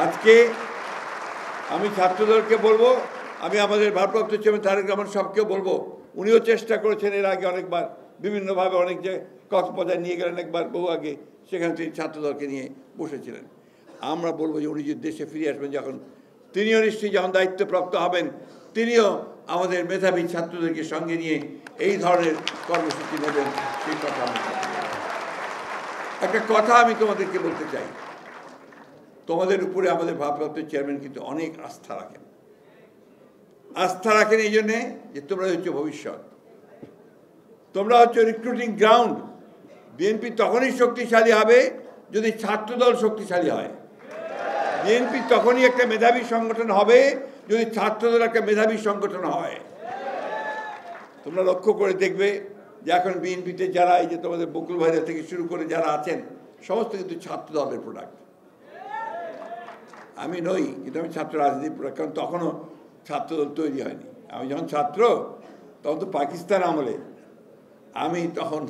আজকে আমি ছাত্রদলকে বলবো, আমি আমাদের ভারপ্রাপ্ত চেয়ারম্যান তারেক রহমান সাহেবকেও বলবো, উনিও চেষ্টা করেছেন এর আগে অনেকবার, বিভিন্নভাবে অনেক যে কক্সবাজার নিয়ে গেলেন একবার বহু আগে, সেখানে তিনি ছাত্রদলকে নিয়ে বসেছিলেন। আমরা বলবো যে উনি যে দেশে ফিরে আসবেন যখন, তিনিও নিশ্চয়ই যখন দায়িত্বপ্রাপ্ত হবেন, তিনিও আমাদের মেধাবী ছাত্রদেরকে সঙ্গে নিয়ে এই ধরনের কর্মসূচি নেবেন, সেই কথা আমি একটা কথা আমি তোমাদেরকে বলতে চাই, তোমাদের উপরে আমাদের ভারপ্রাপ্ত চেয়ারম্যান কিন্তু অনেক আস্থা রাখেন। আস্থা রাখেন এই জন্যে যে তোমরা হচ্ছে ভবিষ্যৎ, তোমরা হচ্ছে রিক্রুটিং গ্রাউন্ড। বিএনপি তখনই শক্তিশালী হবে যদি ছাত্রদল শক্তিশালী হয়। বিএনপি তখনই একটা মেধাবী সংগঠন হবে যদি ছাত্রদল একটা মেধাবী সংগঠন হয়। তোমরা লক্ষ্য করে দেখবে যে এখন বিএনপিতে যারা, এই যে তোমাদের বকুল ভাইরা থেকে শুরু করে যারা আছেন, সমস্ত কিন্তু ছাত্র দলের প্রোডাক্ট। আমি নই, কিন্তু আমি ছাত্র রাজনীতির প্রোডাক্ট, কারণ তখনও ছাত্রদল তৈরি হয়নি। আমি যখন ছাত্র, তখন তো পাকিস্তান আমলে, আমি তখন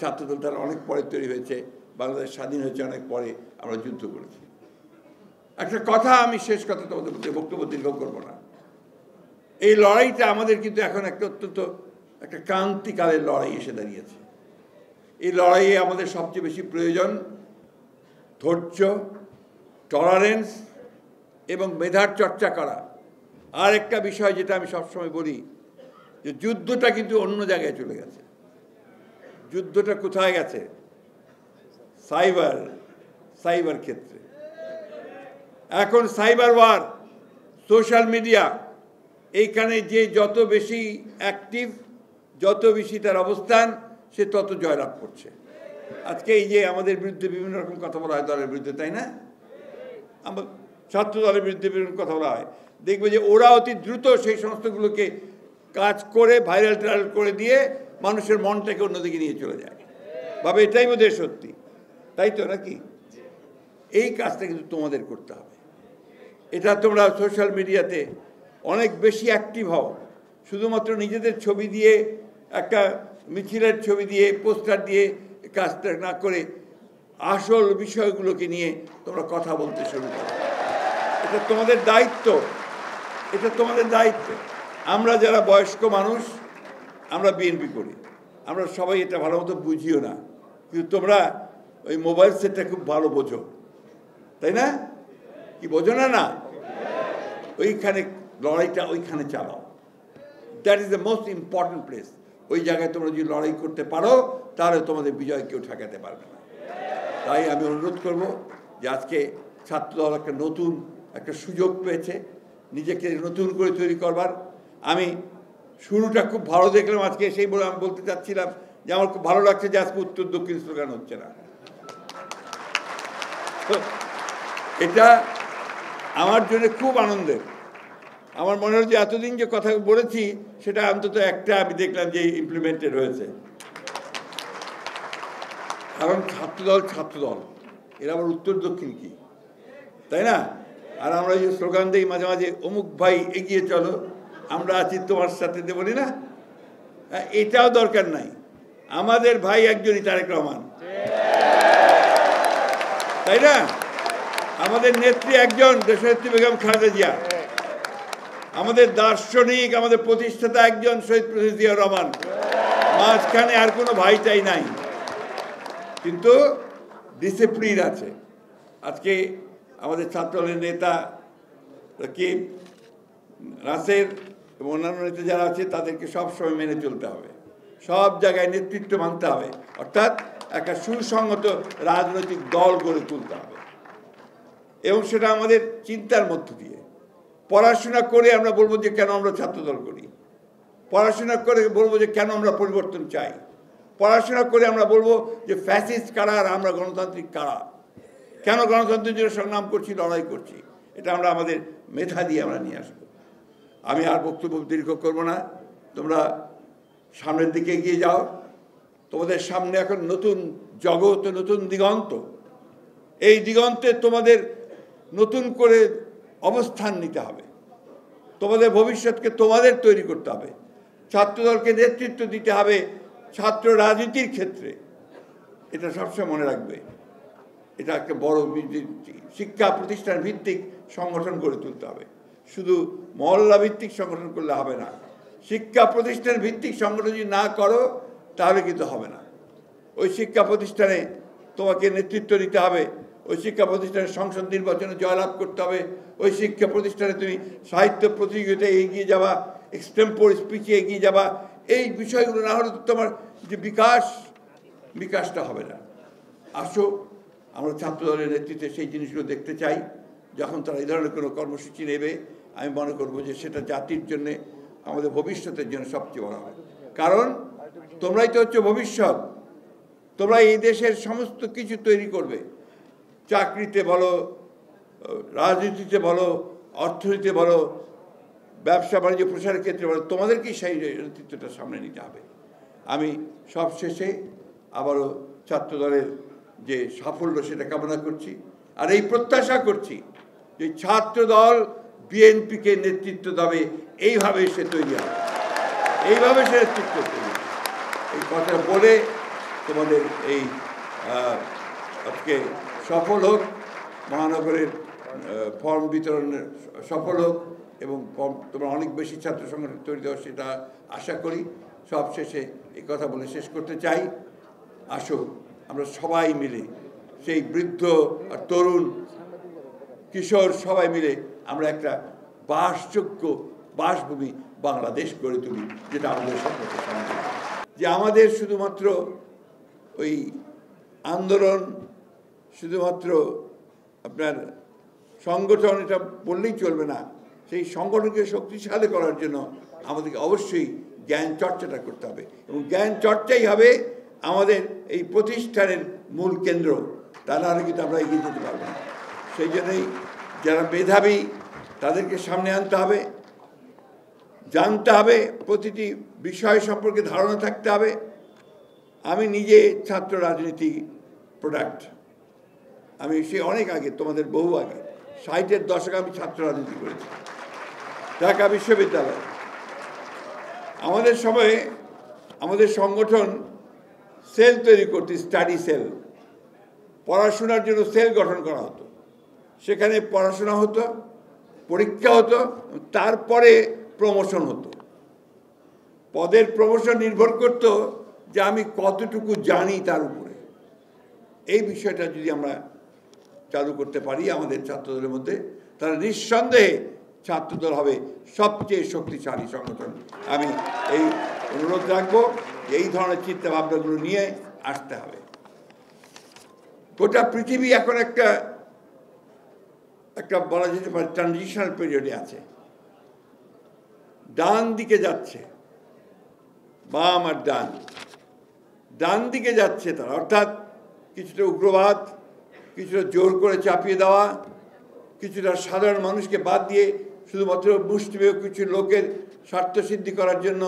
ছাত্রদল তার অনেক পরে তৈরি হয়েছে, বাংলাদেশ স্বাধীন হয়েছে অনেক পরে, আমরা যুদ্ধ করেছি। একটা কথা, আমি শেষ কথা তোমাদের বক্তব্য দীর্ঘ করবো না, এই লড়াইটা আমাদের কিন্তু এখন একটা অত্যন্ত একটা ক্রান্তিকালের লড়াই এসে দাঁড়িয়েছে। এই লড়াইয়ে আমাদের সবচেয়ে বেশি প্রয়োজন ধৈর্য, টলারেন্স এবং মেধার চর্চা করা। আর একটা বিষয় যেটা আমি সবসময় বলি, যে যুদ্ধটা কিন্তু অন্য জায়গায় চলে গেছে। যুদ্ধটা কোথায় গেছে? সাইবার ক্ষেত্রে। এখন সাইবার ওয়ার, সোশ্যাল মিডিয়া, এইখানে যে যত বেশি অ্যাক্টিভ, যত বেশি তার অবস্থান, সে তত জয়লাভ করছে। আজকে এই যে আমাদের বিরুদ্ধে বিভিন্ন রকম কথা বলা হয় দলের বিরুদ্ধে, তাই না? আমার ছাত্র দলের বিরুদ্ধে বিভিন্ন কথা বলা হয়, দেখবে যে ওরা অতি দ্রুত সেই সমস্তগুলোকে কাজ করে ভাইরাল টাইরাল করে দিয়ে মানুষের মনটাকে অন্যদিকে নিয়ে চলে যায়, ভাবে এটাই বোধহয় সত্যি, তাই তো নাকি? এই কাজটা কিন্তু তোমাদের করতে হবে। এটা তোমরা সোশ্যাল মিডিয়াতে অনেক বেশি অ্যাক্টিভ হও, শুধুমাত্র নিজেদের ছবি দিয়ে, একটা মিছিলের ছবি দিয়ে, পোস্টার দিয়ে কাজটা না করে আসল বিষয়গুলোকে নিয়ে তোমরা কথা বলতে শুরু করো। এটা তোমাদের দায়িত্ব, এটা তোমাদের দায়িত্ব। আমরা যারা বয়স্ক মানুষ, আমরা বিএনপি করি, আমরা সবাই এটা ভালো মতো বুঝিও না, কিন্তু তোমরা ওই মোবাইল সেটটা খুব ভালো বোঝো, তাই না? কি বোঝো না? না, ওইখানে লড়াইটা ওইখানে চালাও। That is the most important place. ওই জায়গায় তোমরা যদি লড়াই করতে পারো, তাহলে তোমাদের বিজয় কেউ ঠেকাতে পারবে না। তাই আমি অনুরোধ করব যে আজকে ছাত্রদল একটা নতুন একটা সুযোগ পেয়েছে নিজেকে নতুন করে তৈরি করবার। আমি শুরুটা খুব ভালো দেখলাম আজকে, সেই বলে আমি বলতে চাচ্ছিলাম যে আমার খুব ভালো লাগছে যে আজকে উত্তর দক্ষিণ স্লোগান হচ্ছে না। এটা আমার জন্য খুব আনন্দের। আমার মনে হয় যে এতদিন যে কথা বলেছি সেটা অন্তত একটা আমি দেখলাম যে ইমপ্লিমেন্টেড হয়েছে। কারণ ছাত্রদল এরা আবার উত্তর দক্ষিণ কি, তাই না? আর আমরা যে স্লোগান দিই মাঝে মাঝে, অমুক ভাই এগিয়ে চলো, আমরা আছি তোমার সাথে, দেব না, এটাও দরকার নাই। আমাদের ভাই একজনই, তারেক রহমান, তাই না? আমাদের নেত্রী একজন, দেশনেত্রী বেগম খালেদা জিয়া। আমাদের দার্শনিক, আমাদের প্রতিষ্ঠাতা একজন, শহীদ প্রেসিডেন্ট জিয়া রহমান। মাঝখানে আর কোনো ভাইটাই নাই, কিন্তু ডিসিপ্লিন আছে। আজকে আমাদের ছাত্রদলের নেতা রাকিব, রাসেল এবং অন্যান্য নেতা যারা আছে, তাদেরকে সবসময় মেনে চলতে হবে, সব জায়গায় নেতৃত্ব মানতে হবে, অর্থাৎ একটা সুসংগত রাজনৈতিক দল গড়ে তুলতে হবে। এবং সেটা আমাদের চিন্তার মধ্য দিয়ে। পড়াশোনা করে আমরা বলবো যে কেন আমরা ছাত্রদল করি, পড়াশোনা করে বলবো যে কেন আমরা পরিবর্তন চাই, পড়াশোনা করে আমরা বলবো যে ফ্যাসিস্ট কারা আর আমরা গণতান্ত্রিক কারা, কেন গণতন্ত্রের জন্য সংগ্রাম করছি, লড়াই করছি। এটা আমরা আমাদের মেধা দিয়ে আমরা নিয়ে আসবো। আমি আর বক্তব্য দীর্ঘ করবো না, তোমরা সামনের দিকে এগিয়ে যাও। তোমাদের সামনে এখন নতুন জগৎ, নতুন দিগন্ত। এই দিগন্তে তোমাদের নতুন করে অবস্থান নিতে হবে, তোমাদের ভবিষ্যৎকে তোমাদের তৈরি করতে হবে। ছাত্রদলকে নেতৃত্ব দিতে হবে ছাত্র রাজনীতির ক্ষেত্রে, এটা সবসময় মনে রাখবে। এটা একটা বড় শিক্ষা প্রতিষ্ঠান ভিত্তিক সংগঠন গড়ে তুলতে হবে। শুধু মহল্লা ভিত্তিক সংগঠন করলে হবে না। শিক্ষা প্রতিষ্ঠান ভিত্তিক সংগঠন যদি না করো তাহলে কিন্তু হবে না। ওই শিক্ষা প্রতিষ্ঠানে তোমাকে নেতৃত্ব দিতে হবে, ওই শিক্ষা প্রতিষ্ঠানের সংসদ নির্বাচনে জয়লাভ করতে হবে, ওই শিক্ষা প্রতিষ্ঠানে তুমি সাহিত্য প্রতিযোগিতায় এগিয়ে যাবা, এক্সটেম্পোর স্পিচে এগিয়ে যাবা। এই বিষয়গুলো না হলে তোমার যে বিকাশটা হবে না। আসো, আমরা ছাত্রদলের নেতৃত্বে সেই জিনিসগুলো দেখতে চাই। যখন তারা এই ধরনের কোনো কর্মসূচি নেবে, আমি মনে করব যে সেটা জাতির জন্যে, আমাদের ভবিষ্যতের জন্য সবচেয়ে বড় হবে। কারণ তোমরাই তো হচ্ছে ভবিষ্যৎ, তোমরা এই দেশের সমস্ত কিছু তৈরি করবে। চাকরিতে বলো, রাজনীতিতে বলো, অর্থনীতিতে বলো, ব্যবসা বাণিজ্য প্রসারের ক্ষেত্রে বলো, তোমাদেরকেই সেই নেতৃত্বটা সামনে নিতে হবে। আমি সবশেষে আবারও ছাত্রদলের যে সাফল্য সেটা কামনা করছি, আর এই প্রত্যাশা করছি যে ছাত্রদল বিএনপিকে নেতৃত্ব দেবে, এইভাবে সে তৈরি হবে, এইভাবে সে নেতৃত্ব তৈরি হবে। এই কথা বলে তোমাদের এই আজকে সফল হোক, মহানগরের ফর্ম বিতরণের সফল হোক, এবং তোমরা অনেক বেশি ছাত্র সংগঠন তৈরি দেওয়া সেটা আশা করি। সবশেষে এই কথা বলে শেষ করতে চাই, আসো আমরা সবাই মিলে, সেই বৃদ্ধ আর তরুণ কিশোর সবাই মিলে আমরা একটা বাসযোগ্য বাসভূমি বাংলাদেশ গড়ে তুলি, যেটা আমাদের স্বপ্নকে সামনে, যে আমাদের শুধুমাত্র ওই আন্দোলন, শুধুমাত্র আপনার সংগঠন এটা বললেই চলবে না। সেই সংগঠনকে শক্তিশালী করার জন্য আমাদেরকে অবশ্যই জ্ঞান চর্চাটা করতে হবে, এবং জ্ঞান চর্চাই হবে আমাদের এই প্রতিষ্ঠানের মূল কেন্দ্র। তা নাহলে কিন্তু আমরা এগিয়ে যেতে পারবো না। সেই জন্যই যারা মেধাবী তাদেরকে সামনে আনতে হবে, জানতে হবে, প্রতিটি বিষয় সম্পর্কে ধারণা থাকতে হবে। আমি নিজে ছাত্র রাজনীতি প্রোডাক্ট, আমি সে অনেক আগে, তোমাদের বহু আগে 60-এর দশকে আমি ছাত্র রাজনীতি করেছি ঢাকা বিশ্ববিদ্যালয়ে। আমাদের সময়ে আমাদের সংগঠন সেল তৈরি করতে, স্টাডি সেল, পড়াশোনার জন্য সেল গঠন করা হতো। সেখানে পড়াশোনা হতো, পরীক্ষা হতো, তারপরে প্রমোশন হতো। পদের প্রমোশন নির্ভর করত যে আমি কতটুকু জানি তার উপরে। এই বিষয়টা যদি আমরা চালু করতে পারি আমাদের ছাত্রদলের মধ্যে, তাহলে নিঃসন্দেহে ছাত্রদল হবে সবচেয়ে শক্তিশালী সংগঠন। আমি এই অনুরোধ রাখবো যে এই ধরনের চিন্তা ভাবনাগুলো নিয়ে আসতে হবে। গোটা পৃথিবী এখন একটা বলা যেতে পারে ট্রানজিশনাল পিরিয়ডে আছে। ডান দিকে যাচ্ছে, বাম আর ডান দিকে যাচ্ছে তারা, অর্থাৎ কিছুটা উগ্রবাদ, কিছুটা জোর করে চাপিয়ে দেওয়া, কিছুটা সাধারণ মানুষকে বাদ দিয়ে শুধুমাত্র মুষ্টিমেয় কিছু লোকের স্বার্থসিদ্ধি করার জন্য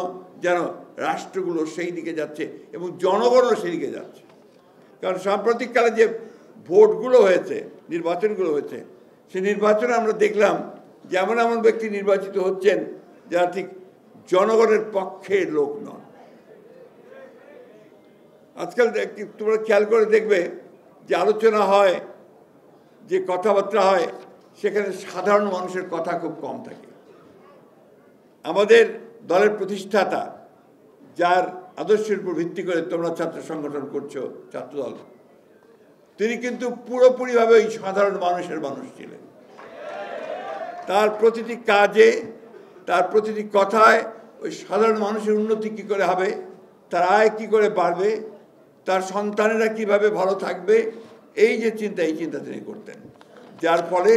যেন রাষ্ট্রগুলো সেই দিকে যাচ্ছে, এবং জনগণও সেই দিকে যাচ্ছে। কারণ সাম্প্রতিককালে যে ভোটগুলো হয়েছে, নির্বাচনগুলো হয়েছে, সেই নির্বাচনে আমরা দেখলাম যে এমন এমন ব্যক্তি নির্বাচিত হচ্ছেন যারা ঠিক জনগণের পক্ষের লোক নন। আজকাল তোমরা খেয়াল করে দেখবে যে আলোচনা হয়, যে কথাবার্তা হয়, সেখানে সাধারণ মানুষের কথা খুব কম থাকে। আমাদের দলের প্রতিষ্ঠাতা, যার আদর্শের উপর ভিত্তি করে তোমরা ছাত্র সংগঠন করছো, ছাত্রদল, তিনি কিন্তু পুরোপুরিভাবে ওই সাধারণ মানুষের মানুষ ছিলেন। তার প্রতিটি কাজে, তার প্রতিটি কথায় ওই সাধারণ মানুষের উন্নতি কী করে হবে, তার আয় কী করে বাড়বে, তার সন্তানেরা কিভাবে ভালো থাকবে, এই যে চিন্তা, এই চিন্তা তিনি করতেন। যার ফলে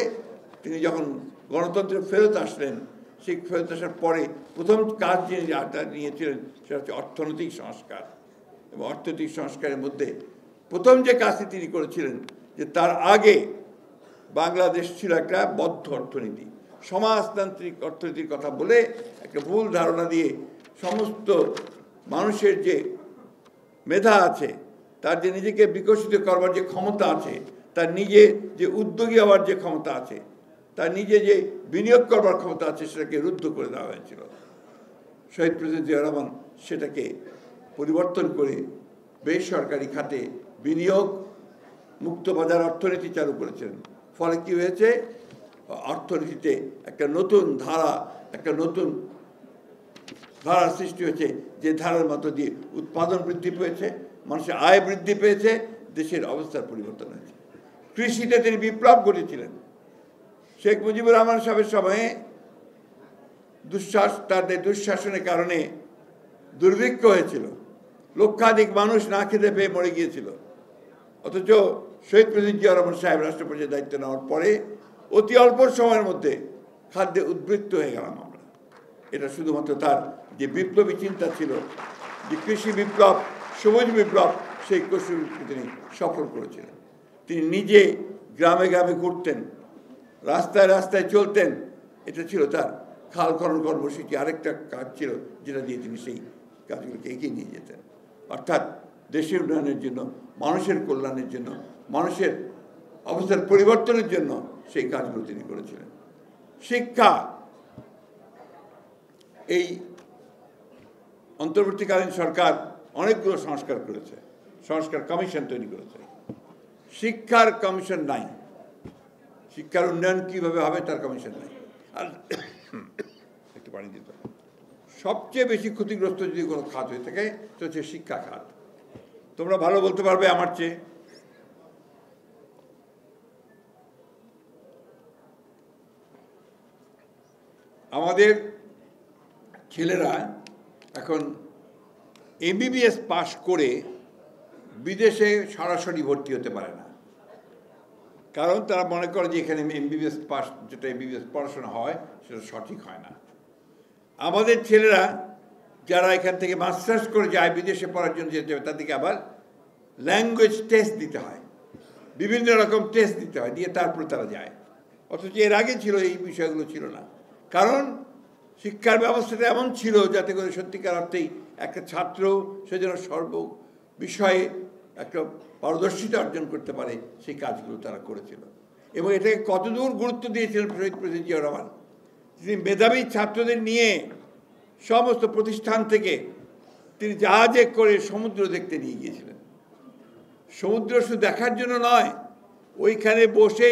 তিনি যখন গণতন্ত্রে ফেরত আসলেন, সেই ফেরত আসার পরে প্রথম কাজ যিনি নিয়েছিলেন সেটা হচ্ছে অর্থনৈতিক সংস্কার। এবং অর্থনৈতিক সংস্কারের মধ্যে প্রথম যে কাজটি তিনি করেছিলেন, যে তার আগে বাংলাদেশ ছিল একটা বদ্ধ অর্থনীতি, সমাজতান্ত্রিক অর্থনীতির কথা বলে একটা ভুল ধারণা দিয়ে সমস্ত মানুষের যে মেধা আছে, তার যে নিজেকে বিকশিত করবার যে ক্ষমতা আছে, তার নিজে যে উদ্যোগী হওয়ার যে ক্ষমতা আছে, তার নিজে যে বিনিয়োগ করবার ক্ষমতা আছে, সেটাকে রুদ্ধ করে দেওয়া হয়েছিল। শহীদ প্রেসিডেন্ট জিয়া রহমান সেটাকে পরিবর্তন করে বেসরকারি খাতে বিনিয়োগ মুক্তবাজার অর্থনীতি চালু করেছিলেন। ফলে কি হয়েছে, অর্থনীতিতে একটা নতুন ধারার সৃষ্টি হয়েছে, যে ধারার মধ্য দিয়ে উৎপাদন বৃদ্ধি পেয়েছে, মানুষের আয় বৃদ্ধি পেয়েছে, দেশের অবস্থার পরিবর্তন হয়েছে। কৃষিতে তিনি বিপ্লব ঘটিয়েছিলেন। শেখ মুজিবুর রহমান সাহেবের সময়ে তাদের দুঃশাসনের কারণে দুর্ভিক্ষ হয়েছিল, লক্ষাধিক মানুষ না খেতে পেয়ে মরে গিয়েছিল। অথচ শহীদ প্রেসিডেন্ট জিয়া রহমান সাহেব রাষ্ট্রপতির দায়িত্ব নেওয়ার পরে অতি অল্প সময়ের মধ্যে খাদ্যে উদ্বৃত্ত হয়ে গেলাম আমরা। এটা শুধুমাত্র তার যে বিপ্লবী চিন্তা ছিল, যে কৃষি বিপ্লব, সবুজ বিপ্লব, সেই কৌশলকে তিনি সফল করেছিলেন। তিনি নিজে গ্রামে গ্রামে ঘুরতেন, রাস্তায় রাস্তায় চলতেন। এটা ছিল তার খাল খনন কর্মসূচি। আরেকটা কাজ ছিল যেটা দিয়ে তিনি সেই কাজগুলোকে এগিয়ে নিয়ে যেতেন। অর্থাৎ দেশের উন্নয়নের জন্য, মানুষের কল্যাণের জন্য, মানুষের অবস্থার পরিবর্তনের জন্য সেই কাজগুলো তিনি করেছিলেন। শিক্ষা, এই অন্তর্বর্তীকালীন সরকার অনেকগুলো সংস্কার করেছে, সংস্কার কমিশন তৈরি করেছে। শিক্ষার কমিশন নাই, শিক্ষার উন্নয়ন কিভাবে হবে তার কমিশন নাই। আর একটু পানি দিতে, সবচেয়ে বেশি ক্ষতিগ্রস্ত যদি কোনো খাত হয়ে থাকে তো হচ্ছে শিক্ষা খাত। তোমরা ভালো বলতে পারবে আমার চেয়ে। আমাদের ছেলেরা এখন এমবিবিএস পাশ করে বিদেশে সরাসরি ভর্তি হতে পারে না, কারণ তারা মনে করে যে এখানে এমবিবিএস পাস, যেটা এমবিবিএস পড়াশোনা হয় সেটা সঠিক হয় না। আমাদের ছেলেরা যারা এখান থেকে মাস্টার্স করে যায় বিদেশে পড়ার জন্য যেতে হবে, তাদেরকে আবার ল্যাঙ্গুয়েজ টেস্ট দিতে হয়, বিভিন্ন রকম টেস্ট দিতে হয়, দিয়ে তারপরে তারা যায়। অথচ এর আগে ছিল এই বিষয়গুলো ছিল না, কারণ শিক্ষার ব্যবস্থাটা এমন ছিল যাতে করে সত্যিকার অর্থেই একটা ছাত্র সে যেন সর্ব বিষয়ে একটা পারদর্শিতা অর্জন করতে পারে, সেই কাজগুলো তারা করেছিল। এবং এটাকে কতদূর গুরুত্ব দিয়েছিলেন শহীদ প্রেসিডেন্ট জিয়া রহমান। তিনি মেধাবী ছাত্রদের নিয়ে সমস্ত প্রতিষ্ঠান থেকে তিনি জাহাজে করে সমুদ্র দেখতে নিয়ে গিয়েছিলেন। সমুদ্র শুধু দেখার জন্য নয়, ওইখানে বসে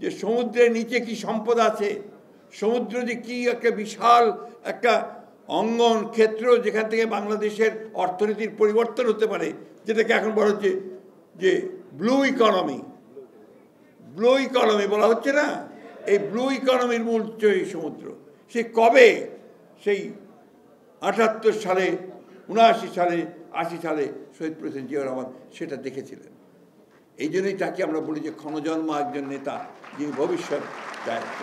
যে সমুদ্রের নিচে কি সম্পদ আছে, সমুদ্র যে কি একটা বিশাল একটা অঙ্গন ক্ষেত্র, যেখান থেকে বাংলাদেশের অর্থনীতির পরিবর্তন হতে পারে, যেটাকে এখন বলা হচ্ছে যে ব্লু ইকোনমি বলা হচ্ছে না, এই ব্লু ইকোনমির মূল এই সমুদ্র। সে কবে, সেই ৭৮ সালে, ৭৯ সালে, ৮০ সালে শহীদ প্রেসিডেন্ট জিয়া রহমান সেটা দেখেছিলেন। এই জন্যই তাকে আমরা বলি যে ক্ষণজন্মা একজন নেতা, যিনি ভবিষ্যৎ দায়িত্ব।